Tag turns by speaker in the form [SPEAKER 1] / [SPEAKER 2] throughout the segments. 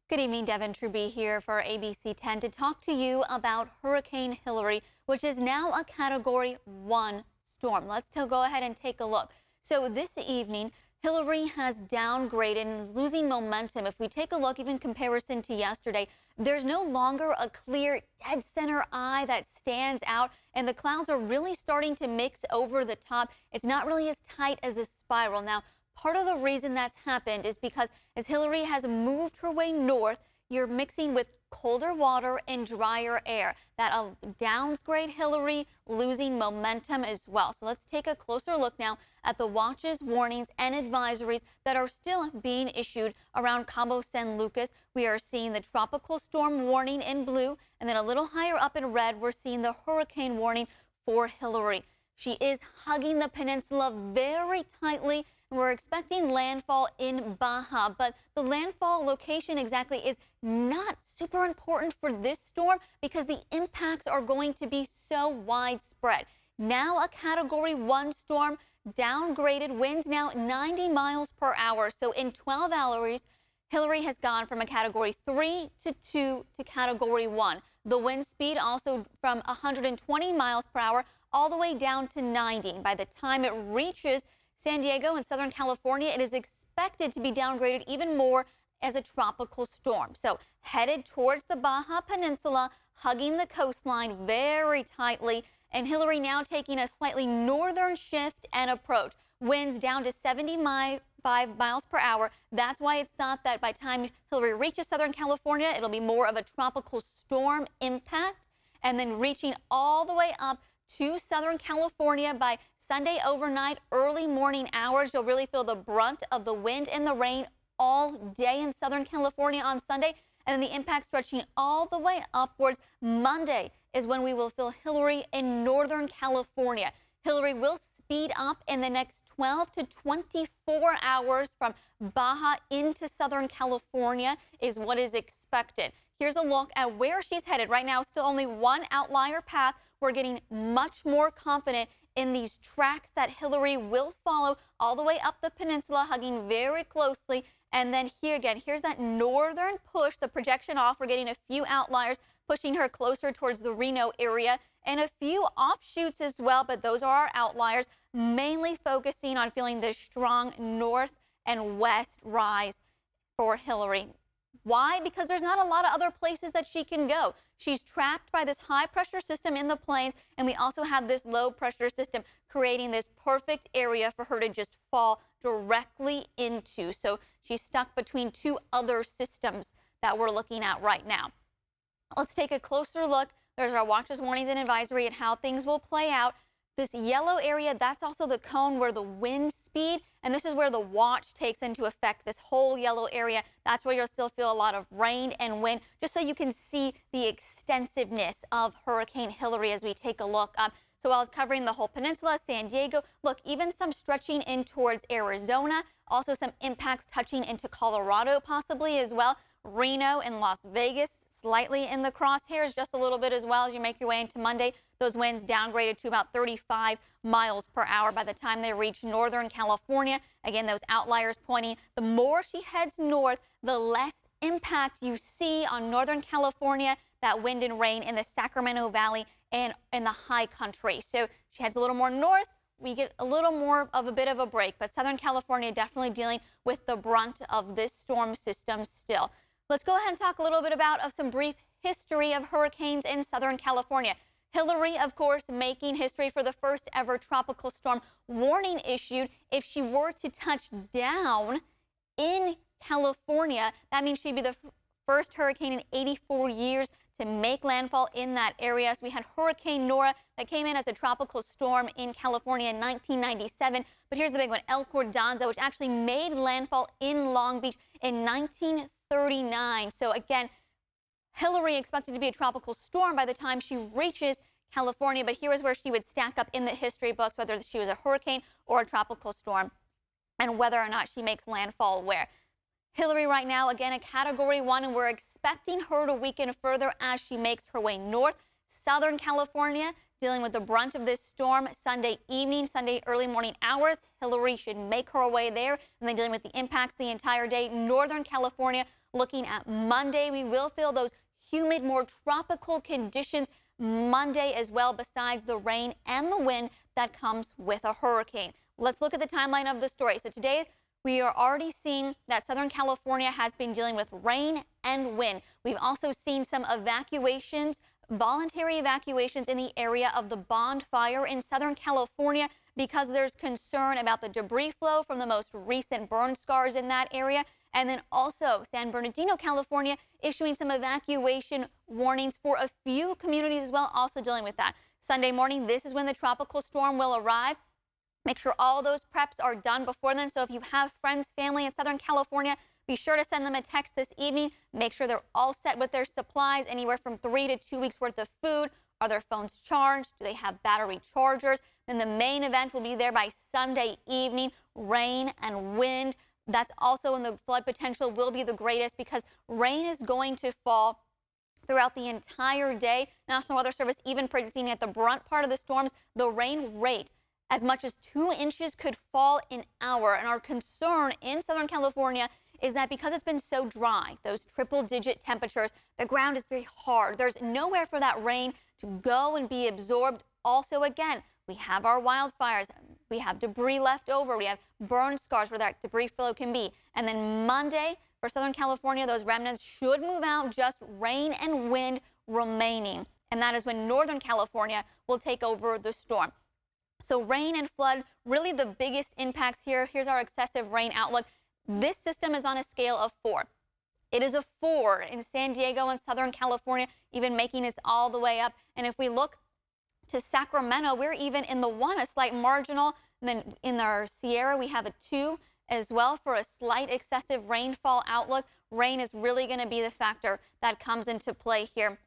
[SPEAKER 1] Good evening, Devin. Trubey here for ABC 10 to talk to you about Hurricane Hilary, which is now a Category 1 storm. Let's go ahead and take a look. So this evening, Hilary has downgraded and is losing momentum. If we take a look, even comparison to yesterday, there's no longer a clear dead center eye that stands out, and the clouds are really starting to mix over the top. It's not really as tight as a spiral. Now, part of the reason that's happened is because as Hilary has moved her way north, you're mixing with colder water and drier air. That'll downgrade Hilary, losing momentum as well. So let's take a closer look now at the watches, warnings, and advisories that are still being issued around Cabo San Lucas. We are seeing the tropical storm warning in blue, and then a little higher up in red, we're seeing the hurricane warning for Hilary. She is hugging the peninsula very tightly. We're expecting landfall in Baja, but the landfall location exactly is not super important for this storm because the impacts are going to be so widespread. Now a Category 1 storm, downgraded, winds now 90 miles per hour. So in 12 hours, Hilary has gone from a Category 3 to 2 to Category 1. The wind speed also from 120 miles per hour all the way down to 90. By the time it reaches San Diego and Southern California, it is expected to be downgraded even more as a tropical storm. So headed towards the Baja Peninsula, hugging the coastline very tightly, and Hilary now taking a slightly northern shift and approach. Winds down to 75 miles per hour. That's why it's thought that by the time Hilary reaches Southern California, it'll be more of a tropical storm impact, and then reaching all the way up to Southern California by Sunday overnight, early morning hours. You'll really feel the brunt of the wind and the rain all day in Southern California on Sunday, and then the impact stretching all the way upwards. Monday is when we will feel Hilary in Northern California. Hilary will speed up in the next 12 to 24 hours from Baja into Southern California is what is expected. Here's a look at where she's headed. Right now, still only one outlier path. We're getting much more confident in these tracks that Hilary will follow all the way up the peninsula, hugging very closely. And then here again, here's that northern push, the projection off. We're getting a few outliers pushing her closer towards the Reno area and a few offshoots as well, but those are our outliers, mainly focusing on feeling this strong north and west rise for Hilary. Why? Because there's not a lot of other places that she can go. She's trapped by this high pressure system in the plains, and we also have this low pressure system creating this perfect area for her to just fall directly into. So she's stuck between two other systems that we're looking at right now. Let's take a closer look. There's our watches, warnings, and advisory and how things will play out. This yellow area, that's also the cone where the wind speed, and this is where the watch takes into effect, this whole yellow area. That's where you'll still feel a lot of rain and wind, just so you can see the extensiveness of Hurricane Hilary as we take a look up. So while it's covering the whole peninsula, San Diego, look, even some stretching in towards Arizona, also some impacts touching into Colorado possibly as well. Reno and Las Vegas slightly in the crosshairs, just a little bit as well as you make your way into Monday. Those winds downgraded to about 35 miles per hour by the time they reach Northern California. Again, those outliers pointing, the more she heads north, the less impact you see on Northern California, that wind and rain in the Sacramento Valley and in the high country. So she heads a little more north, we get a little more of a bit of a break, but Southern California definitely dealing with the brunt of this storm system still. Let's go ahead and talk a little bit about some brief history of hurricanes in Southern California. Hilary, of course, making history for the first ever tropical storm warning issued. If she were to touch down in California, that means she'd be the first hurricane in 84 years to make landfall in that area. So we had Hurricane Nora that came in as a tropical storm in California in 1997. But here's the big one, El Cordanza, which actually made landfall in Long Beach in 1939. So again, Hilary expected to be a tropical storm by the time she reaches California, but here is where she would stack up in the history books, whether she was a hurricane or a tropical storm, and whether or not she makes landfall where. Hilary right now, again, a Category 1, and we're expecting her to weaken further as she makes her way north. Southern California dealing with the brunt of this storm Sunday evening, Sunday early morning hours. Hilary should make her way there, and then dealing with the impacts the entire day. Northern California looking at Monday, we will feel those humid, more tropical conditions Monday as well, besides the rain and the wind that comes with a hurricane. Let's look at the timeline of the story. So today, we are already seeing that Southern California has been dealing with rain and wind. We've also seen some evacuations, voluntary evacuations in the area of the Bond fire in Southern California because there's concern about the debris flow from the most recent burn scars in that area. And then also San Bernardino, California, issuing some evacuation warnings for a few communities as well, also dealing with that. Sunday morning, this is when the tropical storm will arrive. Make sure all those preps are done before then. So if you have friends, family in Southern California, be sure to send them a text this evening. Make sure they're all set with their supplies, anywhere from 3 to 2 weeks worth of food. Are their phones charged? Do they have battery chargers? Then the main event will be there by Sunday evening, rain and wind. That's also when the flood potential will be the greatest because rain is going to fall throughout the entire day. National Weather Service even predicting at the brunt part of the storms, the rain rate as much as 2 inches could fall an hour. And our concern in Southern California is that because it's been so dry, those triple-digit temperatures, the ground is very hard. There's nowhere for that rain to go and be absorbed. Also, again, we have our wildfires. We have debris left over. We have burn scars where that debris flow can be. And then Monday, for Southern California, those remnants should move out, just rain and wind remaining. And that is when Northern California will take over the storm. So rain and flood, really the biggest impacts here. Here's our excessive rain outlook. This system is on a scale of 4. It is a 4 in San Diego and Southern California, even making it all the way up. And if we look to Sacramento, we're even in the 1, a slight marginal. And then in our Sierra, we have a 2 as well for a slight excessive rainfall outlook. Rain is really going to be the factor that comes into play here.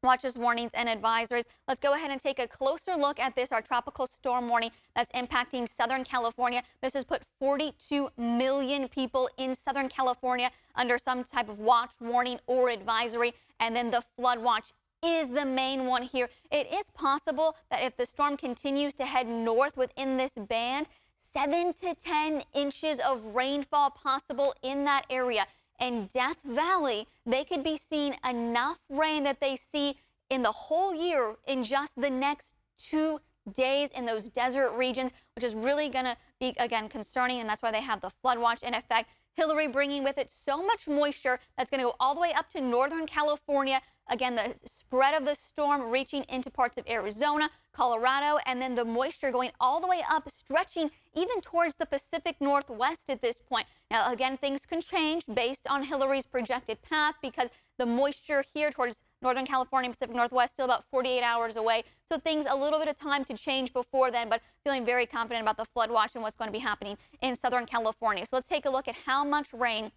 [SPEAKER 1] Watches, warnings, and advisories. Let's go ahead and take a closer look at this, our tropical storm warning that's impacting Southern California. This has put 42 million people in Southern California under some type of watch, warning, or advisory. And then the flood watch is the main one here. It is possible that if the storm continues to head north within this band, 7 to 10 inches of rainfall possible in that area. In Death Valley, they could be seeing enough rain that they see in the whole year in just the next 2 days in those desert regions, which is really going to be, again, concerning, and that's why they have the flood watch in effect. Hilary bringing with it so much moisture that's going to go all the way up to Northern California. Again, the spread of the storm reaching into parts of Arizona, Colorado, and then the moisture going all the way up, stretching even towards the Pacific Northwest at this point. Now, again, things can change based on Hilary's projected path because the moisture here towards Northern California and Pacific Northwest still about 48 hours away. So things a little bit of time to change before then, but feeling very confident about the flood watch and what's going to be happening in Southern California. So let's take a look at how much rain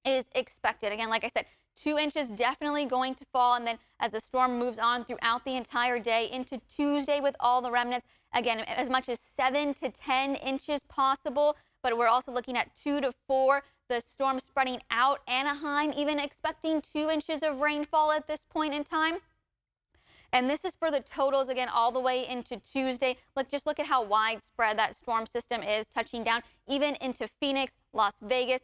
[SPEAKER 1] is expected. Again, like I said, 2 inches definitely going to fall. And then as the storm moves on throughout the entire day into Tuesday with all the remnants, again, as much as 7 to 10 inches possible. But we're also looking at 2 to 4. The storm spreading out. Anaheim even expecting 2 inches of rainfall at this point in time. And this is for the totals, again, all the way into Tuesday. Just look at how widespread that storm system is, touching down even into Phoenix, Las Vegas.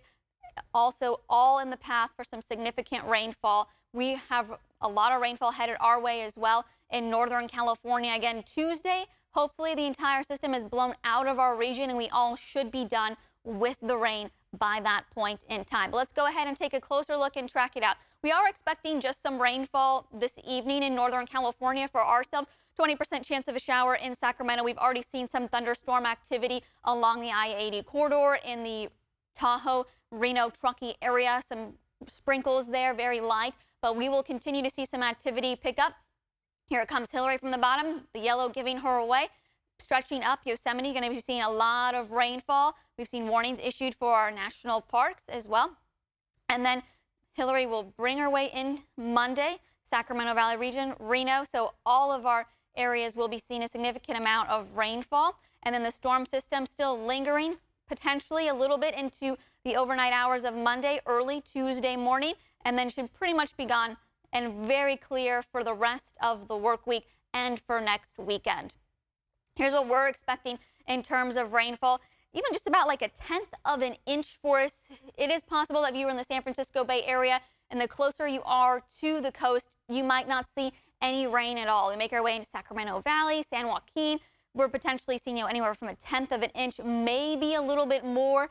[SPEAKER 1] Also all in the path for some significant rainfall. We have a lot of rainfall headed our way as well in Northern California. Again, Tuesday, hopefully the entire system is blown out of our region and we all should be done with the rain by that point in time. But let's go ahead and take a closer look and track it out. We are expecting just some rainfall this evening in Northern California for ourselves. 20% chance of a shower in Sacramento. We've already seen some thunderstorm activity along the I-80 corridor in the Tahoe, Reno, Truckee area. Some sprinkles there, very light, but we will continue to see some activity pick up. Here it comes Hilary from the bottom, the yellow giving her away. Stretching up, Yosemite, going to be seeing a lot of rainfall. We've seen warnings issued for our national parks as well. And then Hilary will bring her way in Monday, Sacramento Valley region, Reno. So all of our areas will be seeing a significant amount of rainfall. And then the storm system still lingering, potentially a little bit into the overnight hours of Monday, early Tuesday morning, and then should pretty much be gone and very clear for the rest of the work week and for next weekend. Here's what we're expecting in terms of rainfall. even just about like a 1/10 of an inch for us. It is possible that if you were in the San Francisco Bay Area and the closer you are to the coast, you might not see any rain at all. We make our way into Sacramento Valley, San Joaquin. We're potentially seeing anywhere from a 1/10 of an inch, maybe a little bit more.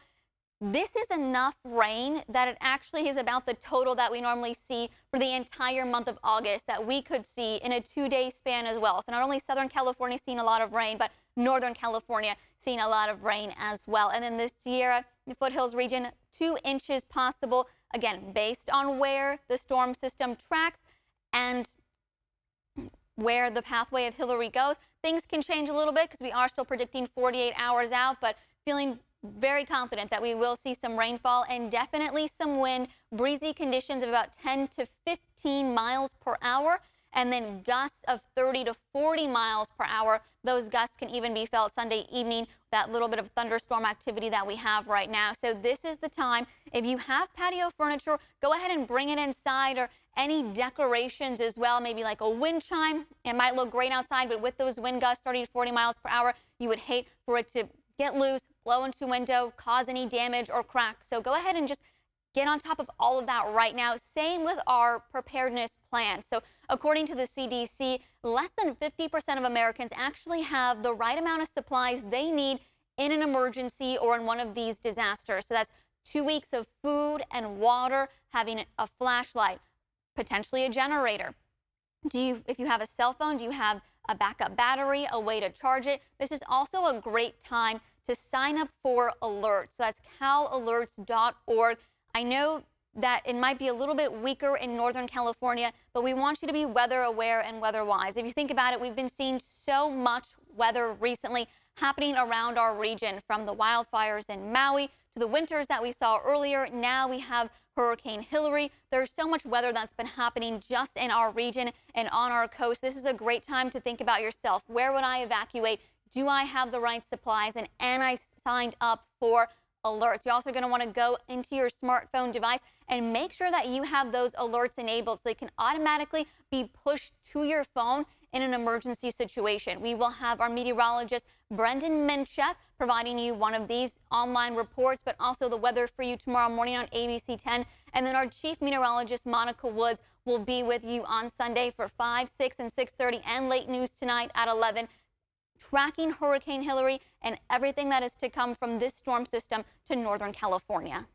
[SPEAKER 1] This is enough rain that it actually is about the total that we normally see for the entire month of August that we could see in a 2-day span as well. So not only Southern California seeing a lot of rain, but Northern California seeing a lot of rain as well. And then the Sierra, the foothills region, 2 inches possible, again, based on where the storm system tracks and where the pathway of Hilary goes. Things can change a little bit because we are still predicting 48 hours out, but feeling very confident that we will see some rainfall and definitely some wind, breezy conditions of about 10 to 15 miles per hour, and then gusts of 30 to 40 miles per hour. Those gusts can even be felt Sunday evening, that little bit of thunderstorm activity that we have right now. So this is the time. If you have patio furniture, go ahead and bring it inside, or any decorations as well, maybe like a wind chime. It might look great outside, but with those wind gusts 30 to 40 miles per hour, you would hate for it to get loose, blow into a window, cause any damage or crack. So go ahead and just get on top of all of that right now. Same with our preparedness plan. So according to the CDC, less than 50% of Americans actually have the right amount of supplies they need in an emergency or in one of these disasters. So that's 2 weeks of food and water, having a flashlight, potentially a generator. If you have a cell phone, do you have a backup battery, a way to charge it? This is also a great time to sign up for alerts. So that's calalerts.org. I know that it might be a little bit weaker in Northern California, but we want you to be weather aware and weather wise. If you think about it, we've been seeing so much weather recently happening around our region, from the wildfires in Maui to the winters that we saw earlier. Now we have Hurricane Hilary. There's so much weather that's been happening just in our region and on our coast. This is a great time to think about yourself. Where would I evacuate? Do I have the right supplies? And am I signed up for alerts? You're also going to want to go into your smartphone device and make sure that you have those alerts enabled so they can automatically be pushed to your phone in an emergency situation. We will have our meteorologist, Brendan Minchef, providing you one of these online reports, but also the weather for you tomorrow morning on ABC 10. And then our chief meteorologist, Monica Woods, will be with you on Sunday for 5, 6, and 6:30, and late news tonight at 11, tracking Hurricane Hilary and everything that is to come from this storm system to Northern California.